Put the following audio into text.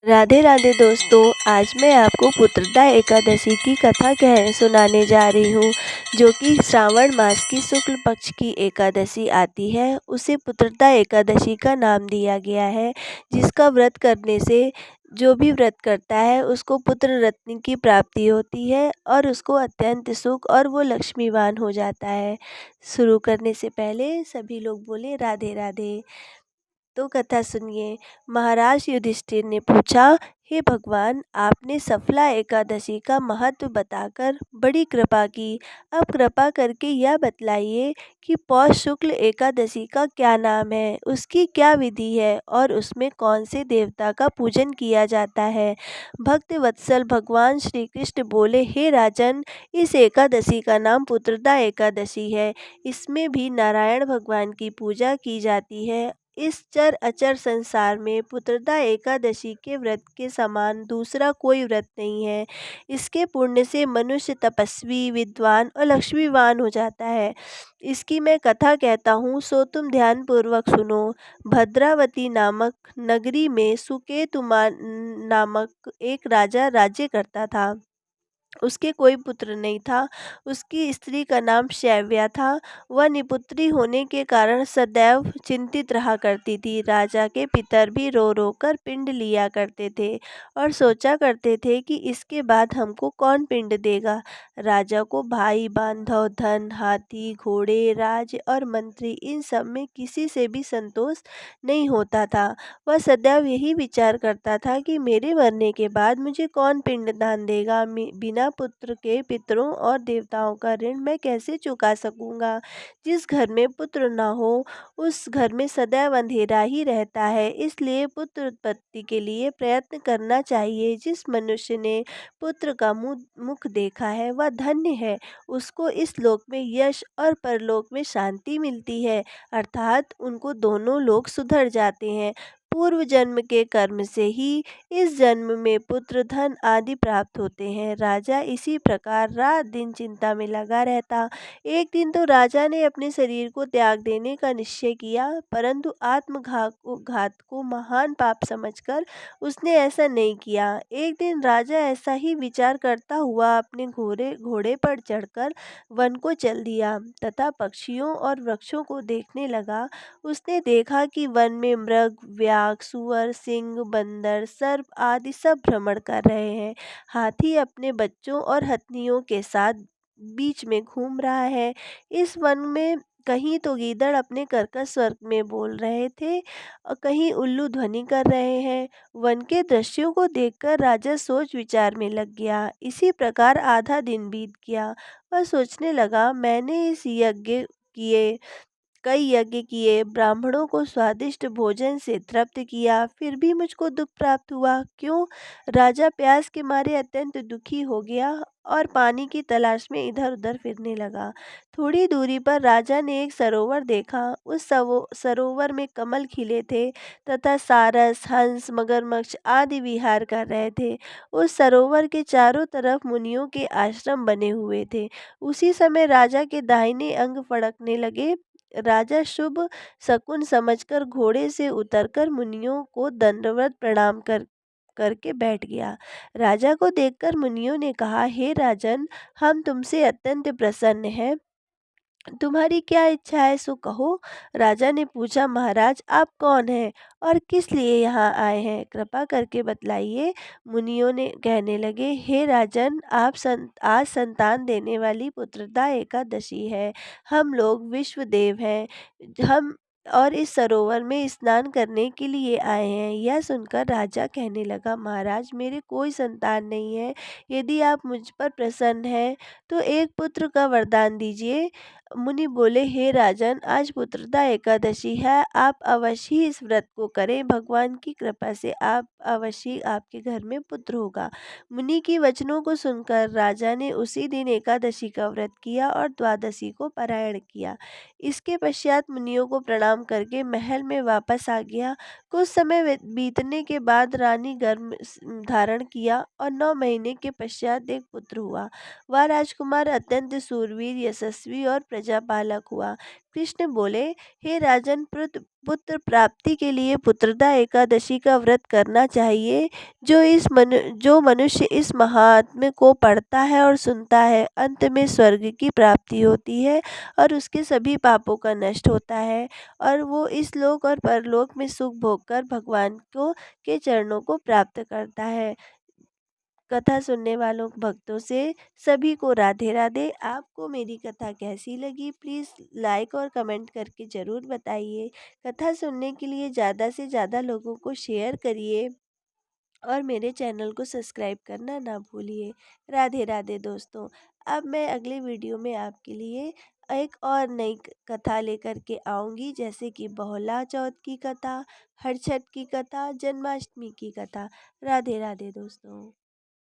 राधे राधे दोस्तों। आज मैं आपको पुत्रदा एकादशी की कथा कह सुनाने जा रही हूँ, जो कि श्रावण मास की शुक्ल पक्ष की एकादशी आती है। उसे पुत्रदा एकादशी का नाम दिया गया है, जिसका व्रत करने से जो भी व्रत करता है उसको पुत्र रत्न की प्राप्ति होती है और उसको अत्यंत सुख और वो लक्ष्मीवान हो जाता है। शुरू करने से पहले सभी लोग बोले राधे राधे। तो कथा सुनिए। महाराज युधिष्ठिर ने पूछा, हे भगवान, आपने सफला एकादशी का महत्व बताकर बड़ी कृपा की। अब कृपा करके यह बतलाइए कि पौष शुक्ल एकादशी का क्या नाम है, उसकी क्या विधि है और उसमें कौन से देवता का पूजन किया जाता है। भक्त वत्सल भगवान श्री कृष्ण बोले, हे राजन, इस एकादशी का नाम पुत्रदा एकादशी है। इसमें भी नारायण भगवान की पूजा की जाती है। इस चर अचर संसार में पुत्रदा एकादशी के व्रत के समान दूसरा कोई व्रत नहीं है। इसके पुण्य से मनुष्य तपस्वी, विद्वान और लक्ष्मीवान हो जाता है। इसकी मैं कथा कहता हूँ, सो तुम ध्यान पूर्वक सुनो। भद्रावती नामक नगरी में सुकेतुमान नामक एक राजा राज्य करता था। उसके कोई पुत्र नहीं था। उसकी स्त्री का नाम शैव्या था। वह निपुत्री होने के कारण सदैव चिंतित रहा करती थी। राजा के पितर भी रो रो कर पिंड लिया करते थे और सोचा करते थे कि इसके बाद हमको कौन पिंड देगा। राजा को भाई बांधव, धन, हाथी, घोड़े, राज और मंत्री, इन सब में किसी से भी संतोष नहीं होता था। वह सदैव यही विचार करता था कि मेरे मरने के बाद मुझे कौन पिंडदान देगा। बिना पुत्र के पितरों और देवताओं का ऋण मैं कैसे चुका सकूंगा। जिस घर में पुत्र न हो उस घर में सदैव अंधेरा ही रहता है। इसलिए पुत्र उत्पत्ति के लिए प्रयत्न करना चाहिए। जिस मनुष्य ने पुत्र का मुख देखा है वह धन्य है। उसको इस लोक में यश और परलोक में शांति मिलती है, अर्थात उनको दोनों लोग सुधर जाते हैं। पूर्व जन्म के कर्म से ही इस जन्म में पुत्र, धन आदि प्राप्त होते हैं। राजा इसी प्रकार रात दिन चिंता में लगा रहता। एक दिन तो राजा ने अपने शरीर को त्याग देने का निश्चय किया, परंतु घात को महान पाप समझकर उसने ऐसा नहीं किया। एक दिन राजा ऐसा ही विचार करता हुआ अपने घोड़े पर चढ़कर वन को चल दिया तथा पक्षियों और वृक्षों को देखने लगा। उसने देखा कि वन में मृग, व्याघ, सुअर, सिंह, बंदर, सर्प आदि सब भ्रमण कर रहे हैं। हाथी अपने बच्चों और हथनियों के साथ बीच में घूम रहा है। इस वन में कहीं तो गीदड़ अपने कर्कश स्वर में बोल रहे थे और कहीं उल्लू ध्वनि कर रहे हैं। वन के दृश्यों को देखकर राजा सोच विचार में लग गया। इसी प्रकार आधा दिन बीत गया। वह सोचने लगा, मैंने इस कई यज्ञ किए, ब्राह्मणों को स्वादिष्ट भोजन से तृप्त किया, फिर भी मुझको दुख प्राप्त हुआ। क्यों? राजा प्यास के मारे अत्यंत दुखी हो गया और पानी की तलाश में इधर उधर फिरने लगा। थोड़ी दूरी पर राजा ने एक सरोवर देखा। उस सरोवर में कमल खिले थे तथा सारस, हंस, मगरमच्छ आदि विहार कर रहे थे। उस सरोवर के चारों तरफ मुनियों के आश्रम बने हुए थे। उसी समय राजा के दाहिने अंग फड़कने लगे। राजा शुभ शकुन समझकर घोड़े से उतरकर मुनियों को दंडवत प्रणाम करके बैठ गया। राजा को देखकर मुनियों ने कहा, हे राजन, हम तुमसे अत्यंत प्रसन्न हैं। तुम्हारी क्या इच्छा है सो कहो। राजा ने पूछा, महाराज, आप कौन हैं और किस लिए यहाँ आए हैं, कृपा करके बतलाइए। मुनियों ने कहने लगे, हे राजन, आज संतान देने वाली पुत्रदा एकादशी है। हम लोग विश्वदेव हैं। हम और इस सरोवर में स्नान करने के लिए आए हैं। यह सुनकर राजा कहने लगा, महाराज, मेरे कोई संतान नहीं है। यदि आप मुझ पर प्रसन्न हैं तो एक पुत्र का वरदान दीजिए। मुनि बोले, हे राजन, आज पुत्रदा एकादशी है, आप अवश्य ही इस व्रत को करें। भगवान की कृपा से आप अवश्य आपके घर में पुत्र होगा। मुनि की वचनों को सुनकर राजा ने उसी दिन एकादशी का व्रत किया और द्वादशी को पारायण किया। इसके पश्चात मुनियों को प्रणाम करके महल में वापस आ गया। कुछ समय बीतने के बाद रानी गर्भ धारण किया और 9 महीने के पश्चात एक पुत्र हुआ। वह राजकुमार अत्यंत सूरवीर, यशस्वी और प्रजापालक हुआ। कृष्ण बोले, हे राजन, पुत्र प्राप्ति के लिए पुत्रदा एकादशी का व्रत करना चाहिए। जो मनुष्य इस महात्म्य को पढ़ता है और सुनता है, अंत में स्वर्ग की प्राप्ति होती है और उसके सभी पापों का नष्ट होता है और वो इस लोक और परलोक में सुख भोग कर भगवान को के चरणों को प्राप्त करता है। कथा सुनने वालों भक्तों से सभी को राधे राधे। आपको मेरी कथा कैसी लगी, प्लीज़ लाइक और कमेंट करके ज़रूर बताइए। कथा सुनने के लिए ज़्यादा से ज़्यादा लोगों को शेयर करिए और मेरे चैनल को सब्सक्राइब करना ना भूलिए। राधे राधे दोस्तों। अब मैं अगले वीडियो में आपके लिए एक और नई कथा लेकर के आऊँगी, जैसे कि बहुला चौथ की कथा, हर छठ की कथा, जन्माष्टमी की कथा। राधे राधे दोस्तों।